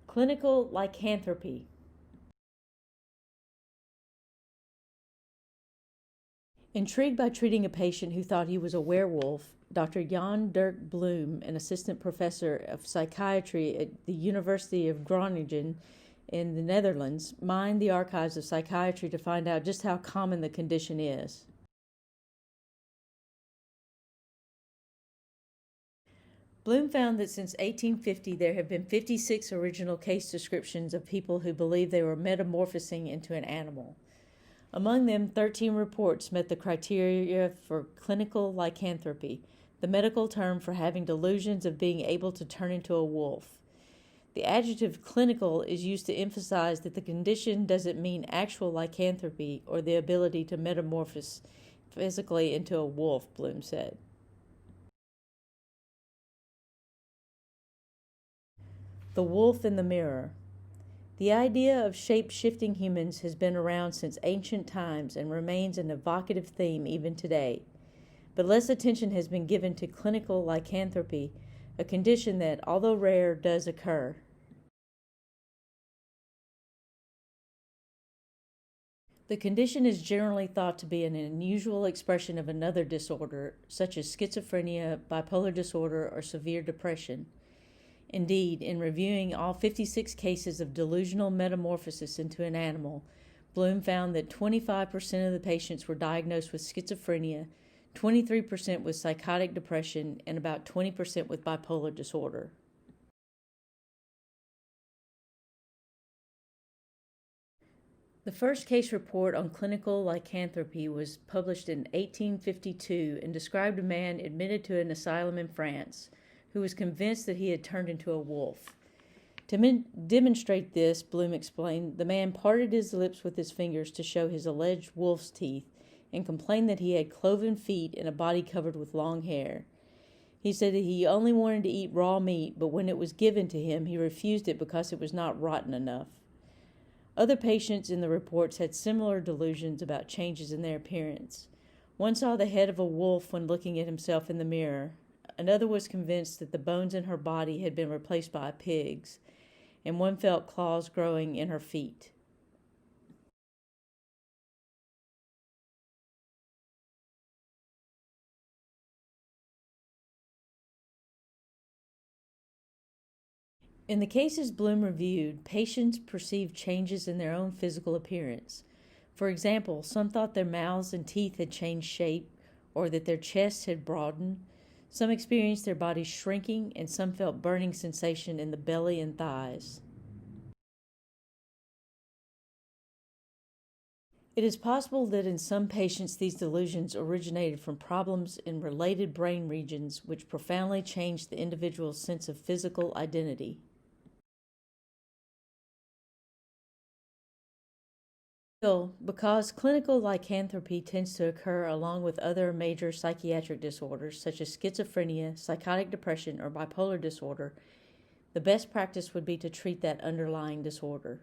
Clinical lycanthropy. Intrigued by treating a patient who thought he was a werewolf, Dr. Jan Dirk Bloom, an assistant professor of psychiatry at the University of Groningen in the Netherlands, mined the archives of psychiatry to find out just how common the condition is. Bloom found that since 1850 there have been 56 original case descriptions of people who believed they were metamorphosing into an animal. Among them, 13 reports met the criteria for clinical lycanthropy, the medical term for having delusions of being able to turn into a wolf. The adjective clinical is used to emphasize that the condition doesn't mean actual lycanthropy or the ability to metamorphose physically into a wolf, Bloom said. The wolf in the mirror. The idea of shape-shifting humans has been around since ancient times and remains an evocative theme even today. But less attention has been given to clinical lycanthropy, a condition that, although rare, does occur. The condition is generally thought to be an unusual expression of another disorder, such as schizophrenia, bipolar disorder, or severe depression. Indeed, in reviewing all 56 cases of delusional metamorphosis into an animal, Bloom found that 25% of the patients were diagnosed with schizophrenia, 23% with psychotic depression, and about 20% with bipolar disorder. The first case report on clinical lycanthropy was published in 1852 and described a man admitted to an asylum in France who was convinced that he had turned into a wolf. To demonstrate this, Bloom explained, the man parted his lips with his fingers to show his alleged wolf's teeth and complained that he had cloven feet and a body covered with long hair. He said that he only wanted to eat raw meat, but when it was given to him, he refused it because it was not rotten enough. Other patients in the reports had similar delusions about changes in their appearance. One saw the head of a wolf when looking at himself in the mirror. Another was convinced that the bones in her body had been replaced by a pig's, and one felt claws growing in her feet. In the cases Bloom reviewed, patients perceived changes in their own physical appearance. For example, some thought their mouths and teeth had changed shape, or that their chests had broadened. Some experienced their bodies shrinking, and some felt burning sensation in the belly and thighs. It is possible that in some patients these delusions originated from problems in related brain regions which profoundly changed the individual's sense of physical identity. Still, because clinical lycanthropy tends to occur along with other major psychiatric disorders such as schizophrenia, psychotic depression, or bipolar disorder, the best practice would be to treat that underlying disorder.